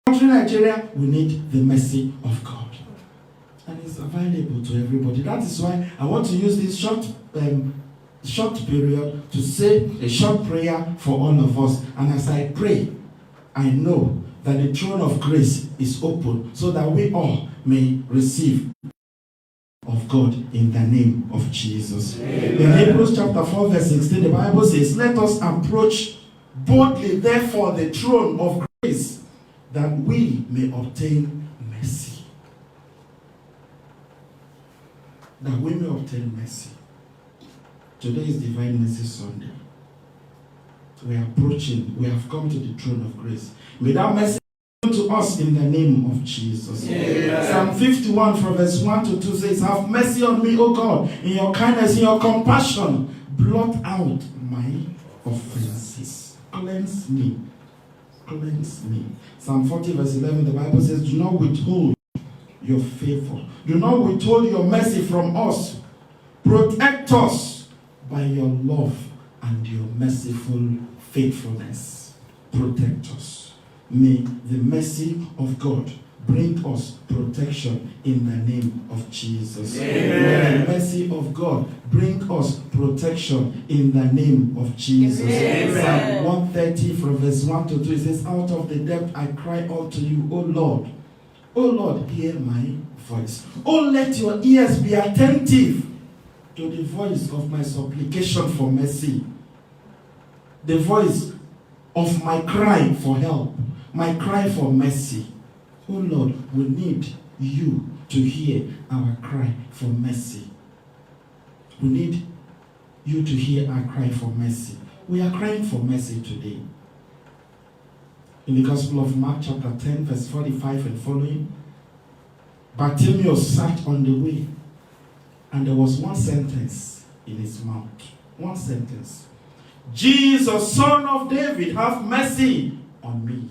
country Nigeria, we need the mercy of God. And it's available to everybody. That is why I want to use this short period to say a short prayer for all of us. And as I pray, I know that the throne of grace is open so that we all may receive of God in the name of Jesus. Amen. In Hebrews chapter 4 verse 16, the Bible says, let us approach boldly therefore the throne of grace that we may obtain mercy. That we may obtain mercy. Today is Divine Mercy Sunday. We are approaching, we have come to the throne of grace. May that mercy come to us in the name of Jesus. Amen. Psalm 51 from verse 1 to 2 says, have mercy on me, O God, in your kindness, in your compassion. Blot out my offenses. Cleanse me. Cleanse me. Psalm 40 verse 11, the Bible says, do not withhold your favor. Do not withhold your mercy from us. Protect us by your love and your merciful faithfulness. Protect us. May the mercy of God bring us protection in the name of Jesus. Amen. May the mercy of God bring us protection in the name of Jesus. Psalm 130 from verse 1 to 2, it says, out of the depth I cry unto you, O Lord. O Lord, hear my voice. Oh, let your ears be attentive to the voice of my supplication for mercy. The voice of my cry for help. My cry for mercy. Oh Lord, we need you to hear our cry for mercy. We need you to hear our cry for mercy. We are crying for mercy today. In the Gospel of Mark chapter 10 verse 45 and following, Bartimaeus sat on the way, and there was one sentence in his mouth. One sentence. Jesus, Son of David, have mercy on me.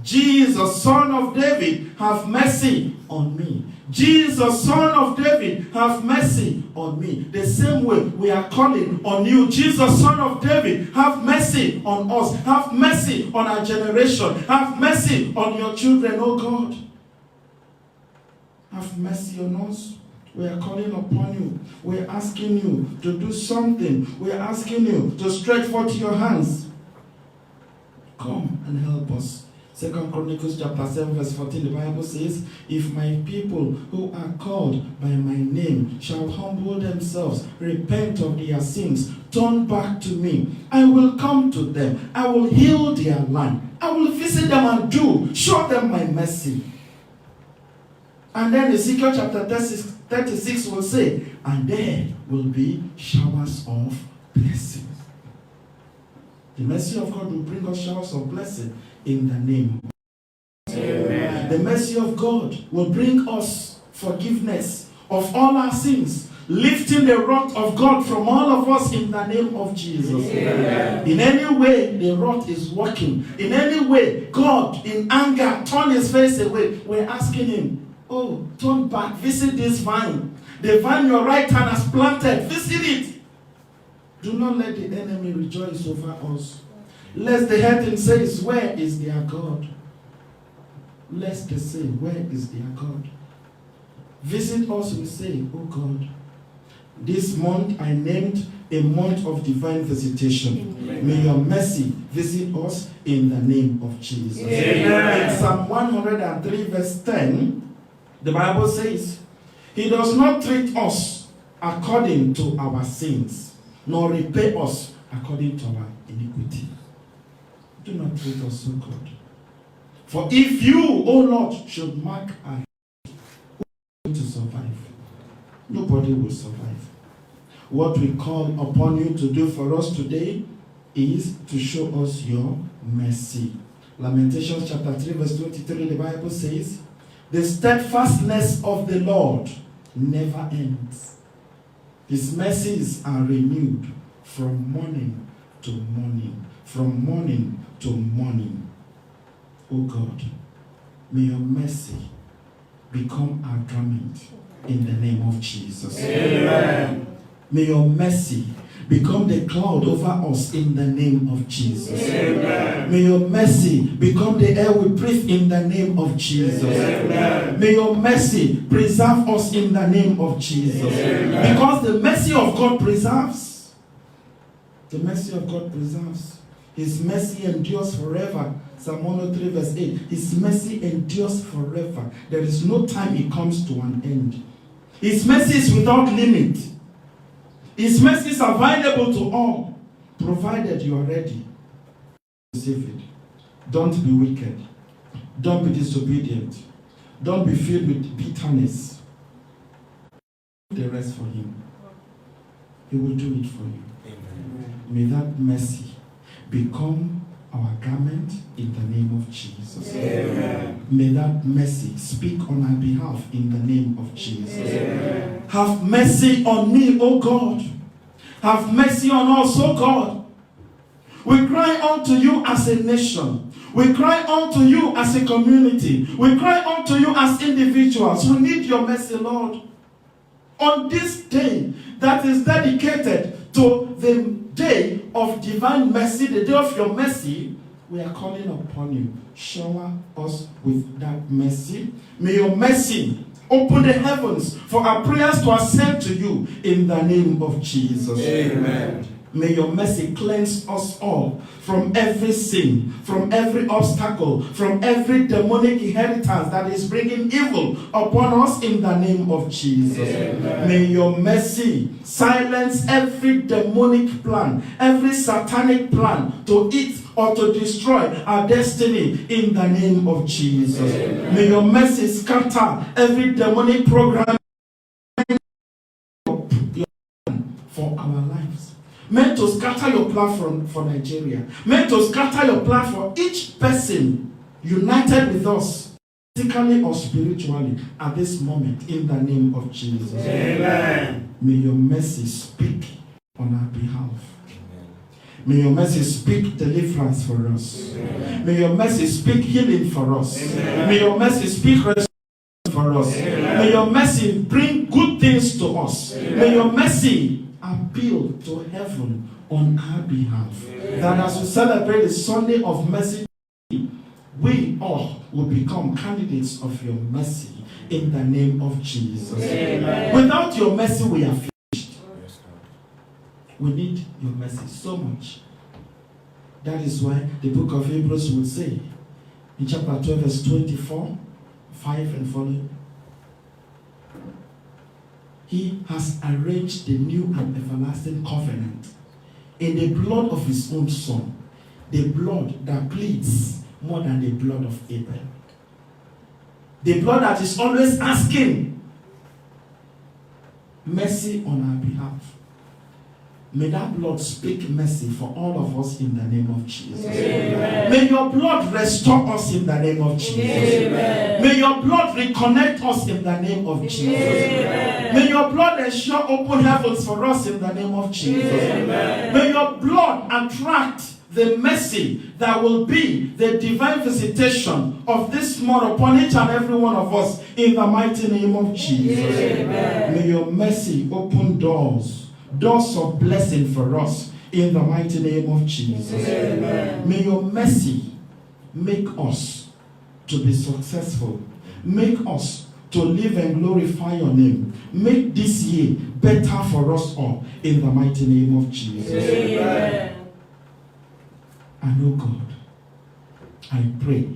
Jesus, Son of David, have mercy on me. Jesus, Son of David, have mercy on me. The same way we are calling on you, Jesus, Son of David, have mercy on us. Have mercy on our generation. Have mercy on your children, oh God. Have mercy on us. We are calling upon you. We are asking you to do something. We are asking you to stretch forth your hands. Come and help us. 2 Chronicles chapter 7 verse 14, the Bible says, if my people who are called by my name shall humble themselves, repent of their sins, turn back to me, I will come to them. I will heal their land. I will visit them and show them my mercy. And then Ezekiel chapter 36 will say, and there will be showers of blessing. The mercy of God will bring us showers of blessing in the name. Amen. The mercy of God will bring us forgiveness of all our sins, lifting the wrath of God from all of us in the name of Jesus. Amen. In any way the wrath is working, in any way God in anger turn his face away, we're asking him, oh, turn back, visit this vine. The vine your right hand has planted, visit it. Do not let the enemy rejoice over us. Lest the heathen says, where is their God? Lest they say, where is their God? Visit us, we say, oh God. This month I named a month of divine visitation. Amen. May your mercy visit us in the name of Jesus. Amen. In Psalm 103 verse 10, the Bible says, he does not treat us according to our sins, nor repay us according to our iniquity. Do not treat us so good. For if you, O Lord, should mark our who to survive, nobody will survive. What we call upon you to do for us today is to show us your mercy. Lamentations chapter 3 verse 23, the Bible says, the steadfastness of the Lord never ends. His mercies are renewed from morning to morning. From morning to morning. Oh God, may your mercy become our garment in the name of Jesus. Amen. May your mercy become the cloud over us in the name of Jesus. Amen. May your mercy become the air we breathe in the name of Jesus. Amen. May your mercy preserve us in the name of Jesus. Amen. Because the mercy of God preserves. The mercy of God preserves. His mercy endures forever. Psalm 103 verse 8. His mercy endures forever. There is no time it comes to an end. His mercy is without limit. His mercy is available to all, provided you are ready to receive it. Don't be wicked. Don't be disobedient. Don't be filled with bitterness. The rest for him. He will do it for you. Amen. May that mercy become our garment in the name of Jesus. Amen. May that mercy speak on our behalf in the name of Jesus. Amen. Have mercy on me, O God. Have mercy on us, O God. We cry unto you as a nation. We cry unto you as a community. We cry unto you as individuals. We need your mercy, Lord. On this day that is dedicated to the day of divine mercy, the day of your mercy, we are calling upon you. Shower us with that mercy. May your mercy open the heavens for our prayers to ascend to you in the name of Jesus. Amen. May your mercy cleanse us all from every sin, from every obstacle, from every demonic inheritance that is bringing evil upon us in the name of Jesus. Amen. May your mercy silence every demonic plan, every satanic plan to eat or to destroy our destiny in the name of Jesus. Amen. May your mercy scatter every demonic program for our lives. Meant to scatter your plan for Nigeria. Meant to scatter your plan for each person united with us, physically or spiritually, at this moment, in the name of Jesus. Amen. May your mercy speak on our behalf. May your mercy speak deliverance for us. Amen. May your mercy speak healing for us. Amen. May your mercy speak restoration for us. Amen. May your mercy bring good things to us. Amen. May your mercy appeal to heaven on our behalf. Amen. That as we celebrate the Sunday of mercy, we all will become candidates of your mercy in the name of Jesus. Amen. Without your mercy, we are finished. We need your mercy so much. That is why the book of Hebrews would say in chapter 12 verse 24, 5 and following, he has arranged the new and everlasting covenant in the blood of his own son, the blood that pleads more than the blood of Abel. The blood that is always asking mercy on our behalf. May that blood speak mercy for all of us in the name of Jesus. Amen. May your blood restore us in the name of Jesus. Amen. May your blood reconnect us in the name of Jesus. Amen. May your blood ensure open heavens for us in the name of Jesus. Amen. May your blood attract the mercy that will be the divine visitation of this month upon each and every one of us in the mighty name of Jesus. Amen. May your mercy open doors of blessing for us in the mighty name of Jesus. Amen. May your mercy make us to be successful. Make us to live and glorify your name. Make this year better for us all in the mighty name of Jesus. Amen. And oh God, I pray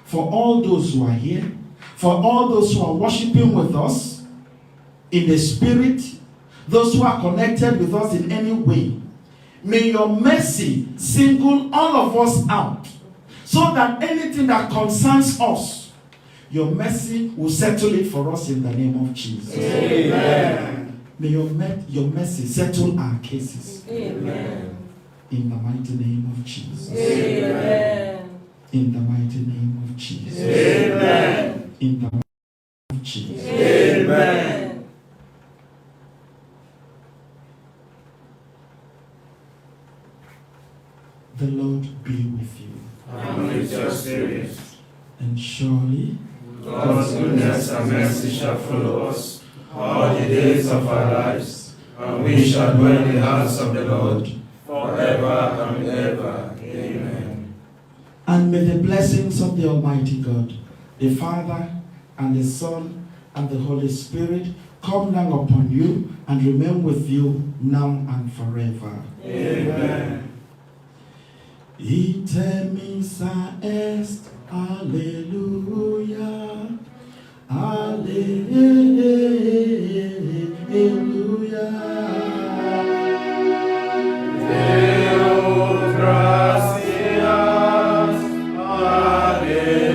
for all those who are here, for all those who are worshiping with us in the spirit, those who are connected with us in any way. May your mercy single all of us out so that anything that concerns us, your mercy will settle it for us in the name of Jesus. Amen. May your mercy settle our cases. Amen. In the mighty name of Jesus. Amen. In the mighty name of Jesus. Amen. In the mighty name of Jesus. Amen. The Lord be with you. And with your spirit. And surely God's goodness and mercy shall follow us all the days of our lives, and we shall dwell in the house of the Lord forever and ever. Amen. And may the blessings of the Almighty God, the Father, and the Son, and the Holy Spirit come down upon you and remain with you now and forever. Amen. Ite missa est, Alleluia, Alleluia. Deo gratias, Alleluia.